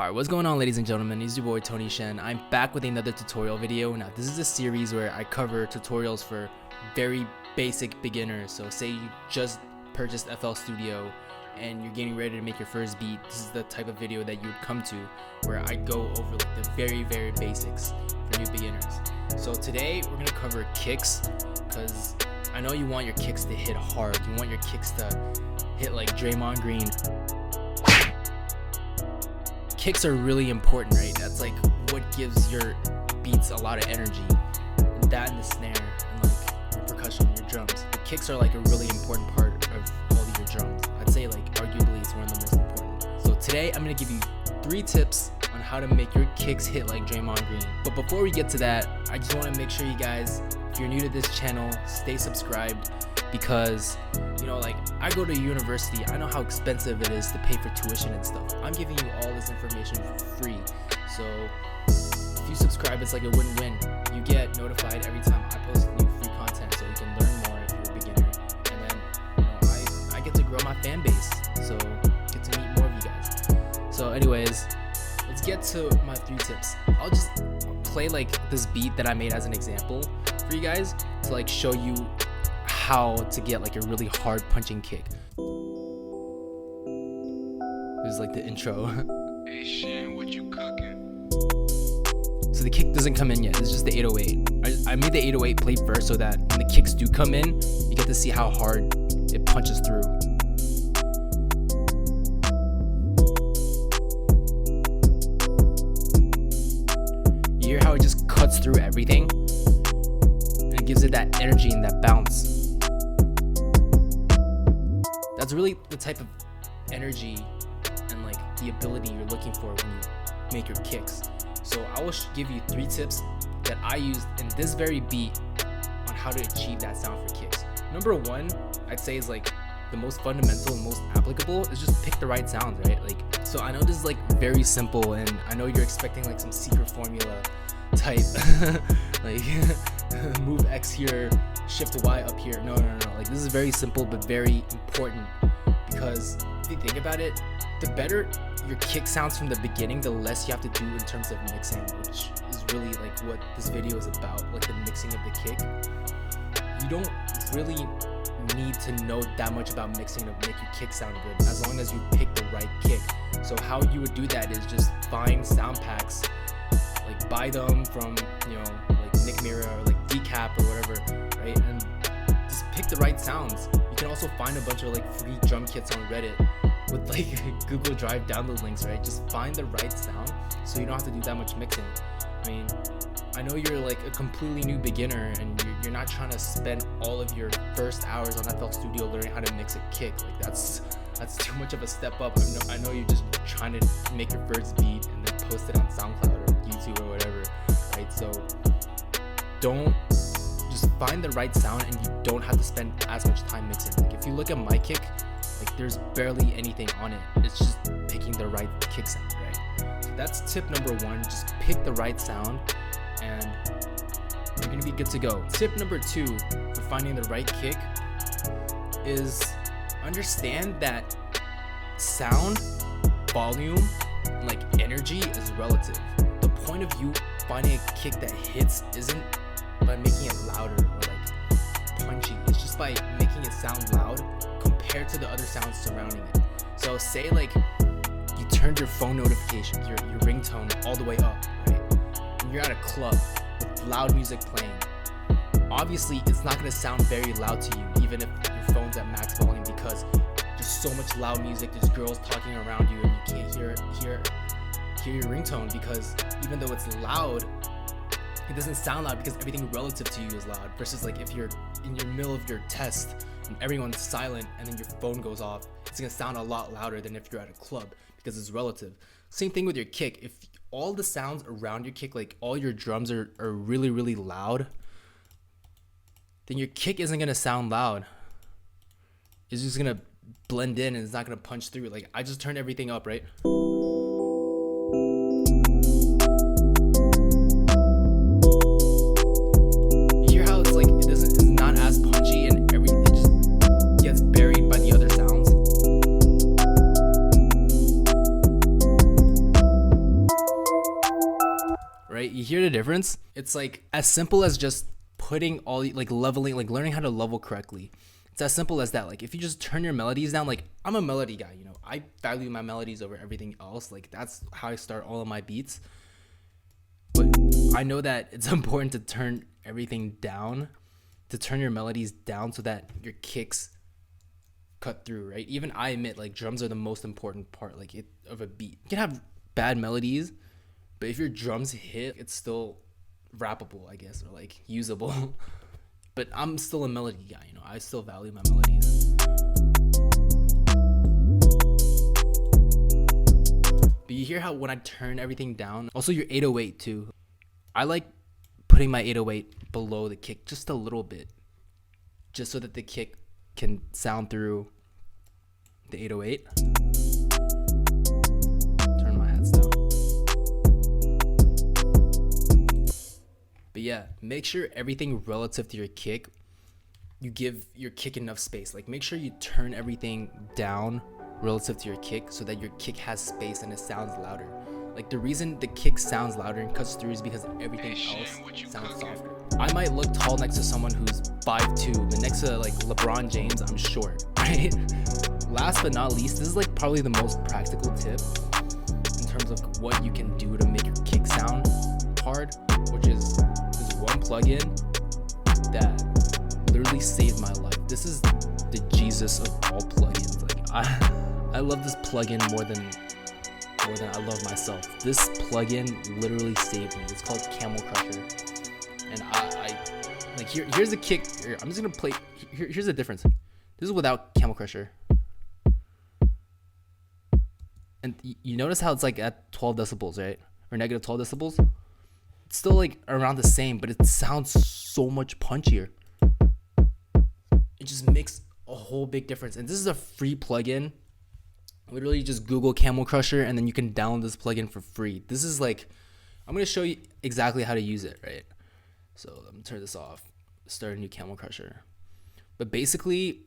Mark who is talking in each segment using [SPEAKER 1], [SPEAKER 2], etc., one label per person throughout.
[SPEAKER 1] Alright, what's going on, ladies and gentlemen? It's your boy Tony Shen. I'm back with another tutorial video. Now this is a series where I cover tutorials for very basic beginners. So say you just purchased FL Studio and you're getting ready to make your first beat. This is the type of video that you would come to, where I go over like the very basics for new beginners. So today we're gonna cover kicks, because I know you want your kicks to hit hard. You want your kicks to hit like Draymond Green. Kicks are really important, right? That's like what gives your beats a lot of energy. And that and the snare and like your percussion, your drums. The kicks are like a really important part of all of your drums. I'd say like arguably it's one of the most important. So today I'm gonna give you 3 tips on how to make your kicks hit like Draymond Green. But before we get to that, I just wanna make sure you guys, if you're new to this channel, stay subscribed, because you know, like, I go to university. I know how expensive it is to pay for tuition and stuff. I'm giving you all this information for free. So if you subscribe, it's like a win-win. You get notified every time I post new free content, so you can learn more if you're a beginner. And then, you know, I get to grow my fan base, so get to meet more of you guys. So anyways, let's get to my 3 tips. I'll just play like this beat that I made as an example for you guys to like show you how to get like a really hard punching kick. This is like the intro.
[SPEAKER 2] Hey Shen, what you cooking?
[SPEAKER 1] So the kick doesn't come in yet. It's just the 808. I made the 808 play first so that when the kicks do come in, you get to see how hard it punches through. You hear how it just cuts through everything? And it gives it that energy and that bounce. That's really the type of energy and like the ability you're looking for when you make your kicks. So I will give you 3 tips that I used in this very beat on how to achieve that sound for kicks. Number 1, I'd say, is like the most fundamental and most applicable, is just pick the right sounds, right? Like, so I know this is like very simple, and I know you're expecting like some secret formula type like move X here, shift Y up here. No. Like, this is very simple but very important, because if you think about it, the better your kick sounds from the beginning, the less you have to do in terms of mixing, which is really like what this video is about, like the mixing of the kick. You don't really need to know that much about mixing to make your kick sound good, as long as you pick the right kick. So how you would do that is just find sound packs, like buy them from, you know, like Nick Mira or like Decap or whatever, right? And just pick the right sounds. You can also find a bunch of like free drum kits on Reddit with like Google Drive download links, right? Just find the right sound so you don't have to do that much mixing. I mean, I know you're like a completely new beginner and you're not trying to spend all of your first hours on FL Studio learning how to mix a kick. Like, that's too much of a step up. I know you're just trying to make your first beat and then post it on SoundCloud or YouTube or whatever, right? So just find the right sound, and you don't have to spend as much time mixing. Like, if you look at my kick, like, there's barely anything on it. It's just picking the right kick sound, right? So that's tip number 1. Just pick the right sound and you're gonna be good to go. Tip number 2 for finding the right kick is understand that sound, volume, and like energy is relative. The point of you finding a kick that hits isn't by making it louder or like punchy. It's just by making it sound loud compared to the other sounds surrounding it. So say like you turned your phone notifications, your ringtone all the way up, right? And you're at a club with loud music playing. Obviously, it's not gonna sound very loud to you, even if your phone's at max volume, because there's so much loud music. There's girls talking around you, and you can't hear your ringtone, because even though it's loud, it doesn't sound loud because everything relative to you is loud. Versus like if you're in your middle of your test and everyone's silent and then your phone goes off, it's gonna sound a lot louder than if you're at a club, because it's relative. Same thing with your kick. If all the sounds around your kick, like all your drums are really loud, then your kick isn't gonna sound loud. It's just gonna blend in and it's not gonna punch through. Like, I just turned everything up, right? right? You hear the difference? It's like as simple as just putting all like leveling, like learning how to level correctly. It's as simple as that. Like if you just turn your melodies down, like I'm a melody guy, you know, I value my melodies over everything else. Like that's how I start all of my beats. But I know that it's important to turn everything down, to turn your melodies down so that your kicks cut through, right? Even I admit like drums are the most important part like of a beat. You can have bad melodies, but if your drums hit, it's still rappable, I guess, or like usable. But I'm still a melody guy, you know, I still value my melodies. But you hear how when I turn everything down, also your 808 too. I like putting my 808 below the kick just a little bit, just so that the kick can sound through the 808. Turn my hats down. But yeah, make sure everything relative to your kick, you give your kick enough space. Like make sure you turn everything down relative to your kick so that your kick has space and it sounds louder. Like the reason the kick sounds louder and cuts through is because everything else sounds softer. I might look tall next to someone who's 5'2", but next to like LeBron James, I'm short, right? Last but not least, this is like probably the most practical tip in terms of what you can do to make your kick sound hard, which is this one plugin that literally saved my life. This is the Jesus of all plugins. Like I love this plugin more than I love myself. This plugin literally saved me. It's called Camel Crusher, and I like here's the kick. Here, I'm just gonna play. Here's the difference. This is without Camel Crusher, and you notice how it's like at 12 decibels, right? Or negative 12 decibels. It's still like around the same, but it sounds so much punchier. It just makes a whole big difference. And this is a free plugin. Literally just Google Camel Crusher and then you can download this plugin for free. This is like, I'm going to show you exactly how to use it, right? So let me turn this off, start a new Camel Crusher. But basically,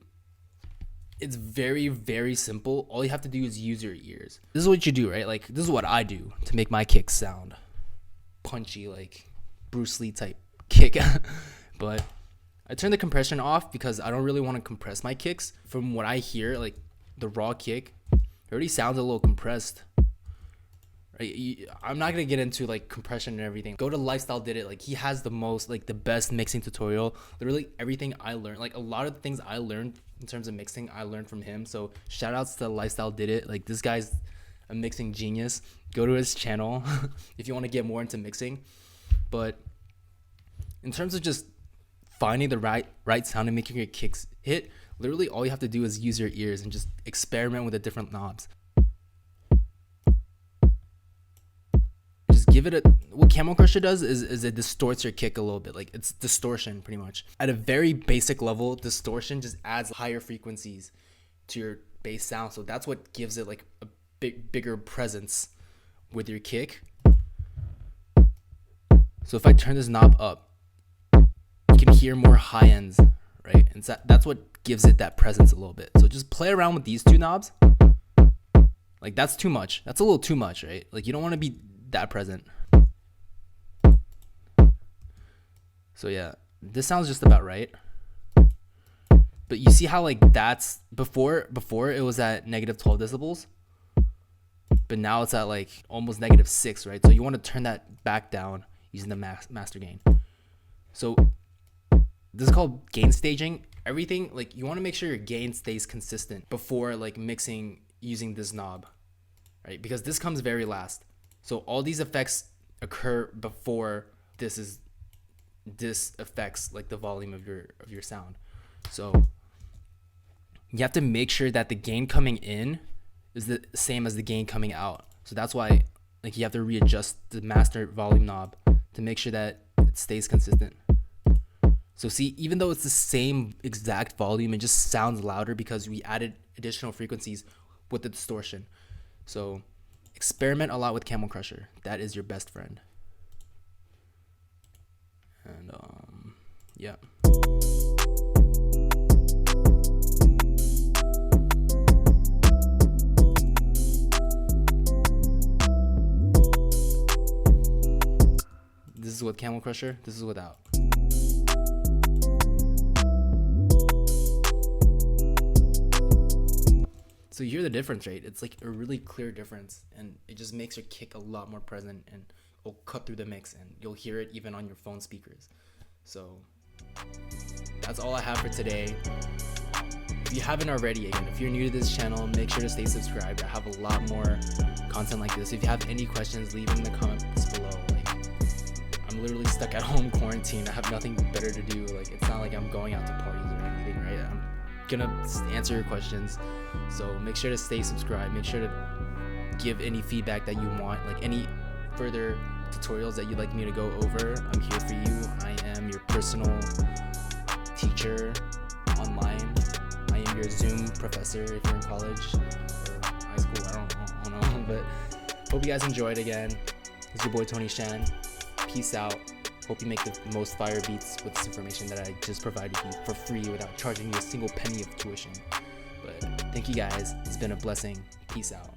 [SPEAKER 1] it's very, very simple. All you have to do is use your ears. This is what you do, right? Like, this is what I do to make my kicks sound punchy, like Bruce Lee type kick. But I turn the compression off because I don't really want to compress my kicks. From what I hear, like the raw kick, it already sounds a little compressed. Right? I'm not gonna get into like compression and everything. Go to Lifestyle Did It. Like he has the most, like the best mixing tutorial. Literally everything I learned, like a lot of the things I learned in terms of mixing, I learned from him. So shout outs to Lifestyle Did It. Like this guy's a mixing genius. Go to his channel if you want to get more into mixing. But in terms of just finding the right sound and making your kicks hit, literally all you have to do is use your ears and just experiment with the different knobs. Just give it what Camel Crusher does is it distorts your kick a little bit. Like it's distortion pretty much. At a very basic level, distortion just adds higher frequencies to your bass sound. So that's what gives it like a bigger presence with your kick. So if I turn this knob up, you can hear more high ends, right? And that's what gives it that presence a little bit. So just play around with these two knobs. Like that's too much. That's a little too much, right? Like you don't want to be that present. So yeah, this sounds just about right. But you see how like that's before it was at negative 12 decibels, but now it's at like almost negative 6, right? So you want to turn that back down using the master gain. So this is called gain staging. Everything, like you want to make sure your gain stays consistent before like mixing using this knob, right? Because this comes very last. So all these effects occur before this affects like the volume of your sound. So you have to make sure that the gain coming in is the same as the gain coming out. So that's why like you have to readjust the master volume knob to make sure that it stays consistent. So see, even though it's the same exact volume, it just sounds louder because we added additional frequencies with the distortion. So experiment a lot with Camel Crusher. That is your best friend. And yeah. with Camel Crusher, this is without. So you hear the difference, right? It's like a really clear difference, and it just makes your kick a lot more present, and it'll cut through the mix, and you'll hear it even on your phone speakers. So that's all I have for today. If you haven't already, again, if you're new to this channel, make sure to stay subscribed. I have a lot more content like this. If you have any questions, leave them in the comments below. Like, I'm literally stuck at home quarantine. I have nothing better to do. Like, it's not like I'm going out to parties or anything, right? I'm gonna answer your questions. So make sure to stay subscribed. Make sure to give any feedback that you want, like any further tutorials that you'd like me to go over. I'm here for you. I am your personal teacher online. I am your Zoom professor if you're in college or high school. I don't know. But hope you guys enjoyed again. It's your boy Tony Shen. Peace out. Hope you make the most fire beats with this information that I just provided you for free without charging you a single penny of tuition. But thank you guys. It's been a blessing. Peace out.